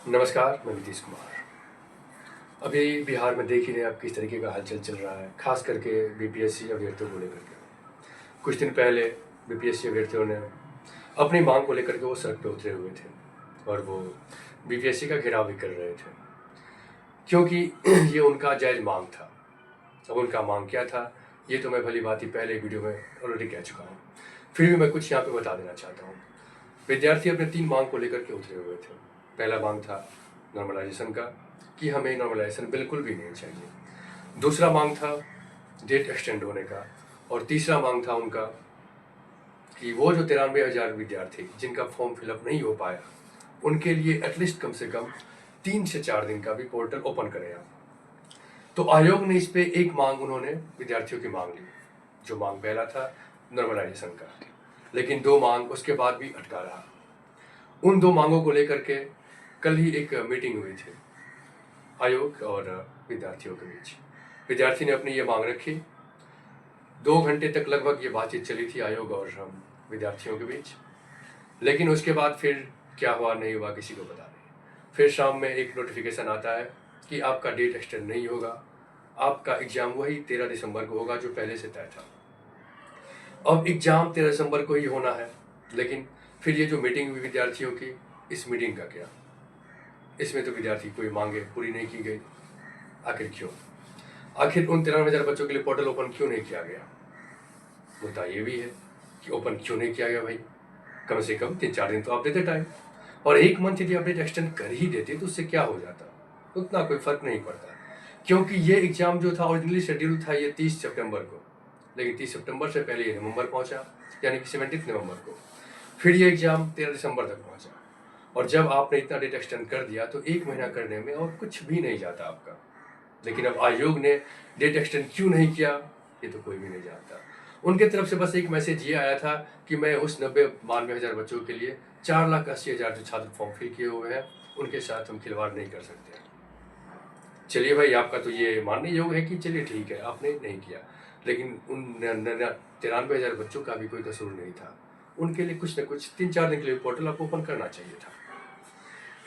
नमस्कार, मैं नीतीश कुमार। अभी बिहार में देख ही रहे हैं आप किस तरीके का हलचल चल रहा है, खास करके बीपीएससी अभ्यर्थियों को लेकर के। कुछ दिन पहले बीपीएससी अभ्यर्थियों ने अपनी मांग को लेकर के वो सड़क पे उतरे हुए थे और वो बीपीएससी का घेराव भी कर रहे थे, क्योंकि ये उनका जायज़ मांग था। अब उनका मांग क्या था, ये तो मैं भली भांति पहले वीडियो में ऑलरेडी कह चुका हूँ, फिर भी मैं कुछ यहाँ पे बता देना चाहता हूँ। विद्यार्थी अपने 3 मांग को लेकर के उतरे हुए थे। पहला मांग था नॉर्मलाइजेशन का, कि हमें नॉर्मलाइजेशन बिल्कुल भी नहीं चाहिए। दूसरा मांग था डेट एक्सटेंड होने का, और तीसरा मांग था उनका कि वो जो 93,000 विद्यार्थी जिनका फॉर्म फिलअप नहीं हो पाया, उनके लिए एटलीस्ट कम से कम 3 से 4 दिन का भी पोर्टल ओपन करें आप। तो आयोग ने इस पे एक मांग उन्होंने विद्यार्थियों की मांग ली, जो मांग पहला था नॉर्मलाइजेशन का, लेकिन 2 मांग उसके बाद भी अटका रहा। उन 2 मांगों को लेकर के कल ही एक मीटिंग हुई थी आयोग और विद्यार्थियों के बीच। विद्यार्थी ने अपनी ये मांग रखी। 2 घंटे तक लगभग ये बातचीत चली थी आयोग और विद्यार्थियों के बीच, लेकिन उसके बाद फिर क्या हुआ नहीं हुआ किसी को पता नहीं। फिर शाम में एक नोटिफिकेशन आता है कि आपका डेट एक्सटेंड नहीं होगा, आपका एग्ज़ाम वही 13 दिसंबर को होगा जो पहले से तय था। अब एग्ज़ाम 13 दिसंबर को ही होना है, लेकिन फिर ये जो मीटिंग हुई विद्यार्थियों की, इस मीटिंग का क्या? इसमें तो विद्यार्थी कोई मांगे पूरी नहीं की गई। आखिर क्यों? आखिर उन 93,000 बच्चों के लिए पोर्टल ओपन क्यों नहीं किया गया? मुद्दा ये भी है कि ओपन क्यों नहीं किया गया भाई? कम से कम 3-4 दिन तो आप देते टाइम, और 1 मंथ यदि अपडेट एक्सटेंड कर ही देते तो उससे क्या हो जाता? उतना कोई फर्क नहीं पड़ता, क्योंकि ये एग्ज़ाम जो था ओरिजिनली शेड्यूल था ये 30 सितंबर को, लेकिन 30 सितंबर से पहले ये नवंबर पहुंचा, यानी कि 17 नवंबर को। फिर ये एग्ज़ाम 13 दिसंबर तक पहुंचा, और जब आपने इतना डेट एक्सटेंड कर दिया तो 1 महीना करने में और कुछ भी नहीं जाता आपका। लेकिन अब आयोग ने डेट एक्सटेंड क्यों नहीं किया, ये तो कोई भी नहीं जानता। उनके तरफ से बस एक मैसेज ये आया था कि मैं उस 92,000 बच्चों के लिए 4,80,000 जो छात्र फॉर्म फिल किए हुए हैं, उनके साथ हम खिलवाड़ नहीं कर सकते। चलिए भाई, आपका तो ये मानने योग्य है कि चलिए ठीक है, आपने नहीं किया, लेकिन उन 93,000 बच्चों का भी कोई कसूर नहीं था। उनके लिए कुछ न कुछ 3-4 दिन के लिए पोर्टल आपको ओपन करना चाहिए था।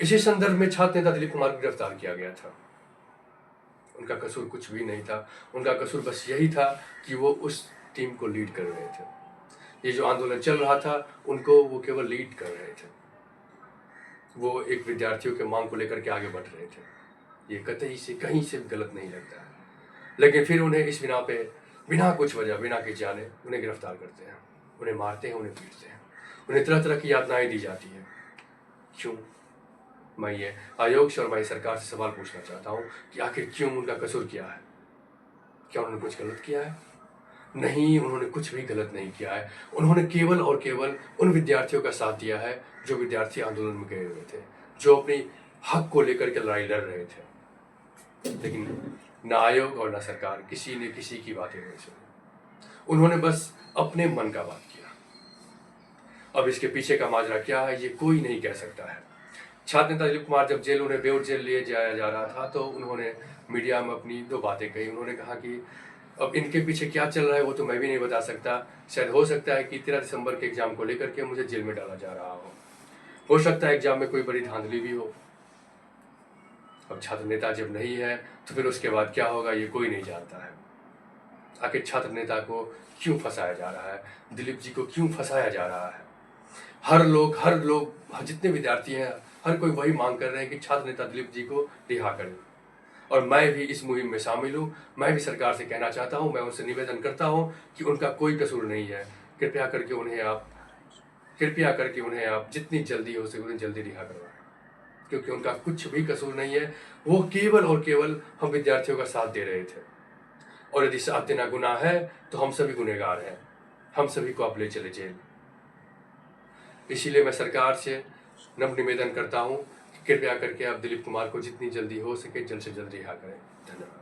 इसी संदर्भ में छात्र नेता दिलीप कुमार को गिरफ्तार किया गया था। उनका कसूर कुछ भी नहीं था, उनका कसूर बस यही था कि वो उस टीम को लीड कर रहे थे। ये जो आंदोलन चल रहा था, उनको वो केवल लीड कर रहे थे। वो एक विद्यार्थियों के मांग को लेकर के आगे बढ़ रहे थे। ये कतई से कहीं से गलत नहीं लगता है, लेकिन फिर उन्हें इस बिना पे, बिना कुछ वजह, बिना के जाने उन्हें गिरफ्तार करते हैं, उन्हें मारते हैं, उन्हें पीटते हैं, उन्हें तरह तरह की यातनाएं दी जाती हैं। क्यों? मैं ये आयोग से और मैं सरकार से सवाल पूछना चाहता हूँ कि आखिर क्यों? उनका कसूर क्या है? क्या उन्होंने कुछ गलत किया है? नहीं, उन्होंने कुछ भी गलत नहीं किया है। उन्होंने केवल और केवल उन विद्यार्थियों का साथ दिया है जो विद्यार्थी आंदोलन में गए हुए थे, जो अपनी हक को लेकर के लड़ाई लड़ रहे थे। लेकिन ना आयोग और ना सरकार किसी ने किसी की बातें नहीं सुनी। उन्होंने बस अपने मन का बात किया। अब इसके पीछे का माजरा क्या है, ये कोई नहीं कह सकता है। छात्र नेता दिलीप कुमार जब उन्हें बेऊर जेल लिए जाया जा रहा था, तो उन्होंने मीडिया में अपनी 2 बातें कही। उन्होंने कहा कि अब इनके पीछे क्या चल रहा है वो तो मैं भी नहीं बता सकता। शायद हो सकता है कि 13 दिसंबर के एग्जाम को लेकर के मुझे जेल में डाला जा रहा हो सकता है एग्जाम में कोई बड़ी धांधली भी हो। अब छात्र नेता जब नहीं है तो फिर उसके बाद क्या होगा ये कोई नहीं जानता है। आखिर छात्र नेता को क्यों फंसाया जा रहा है, दिलीप जी को क्यों फंसाया जा रहा है? हर लोग जितने विद्यार्थी हैं, हर कोई वही मांग कर रहे हैं कि छात्र नेता दिलीप जी को रिहा करें, और मैं भी इस मुहिम में शामिल हूँ। मैं भी सरकार से कहना चाहता हूँ, मैं उनसे निवेदन करता हूँ कि उनका कोई कसूर नहीं है। कृपया करके उन्हें आप जितनी जल्दी हो सके उन्हें जल्दी रिहा करवाएं, क्योंकि उनका कुछ भी कसूर नहीं है। वो केवल और केवल हम विद्यार्थियों का साथ दे रहे थे, और यदि साथ देना गुनाह है तो हम सभी गुनहगार हैं, हम सभी को आप ले चले जेल। इसीलिए मैं सरकार से नम्र निवेदन करता हूँ कि कृपया करके आप दिलीप कुमार को जितनी जल्दी हो सके जल्द से जल्द रिहा करें। धन्यवाद।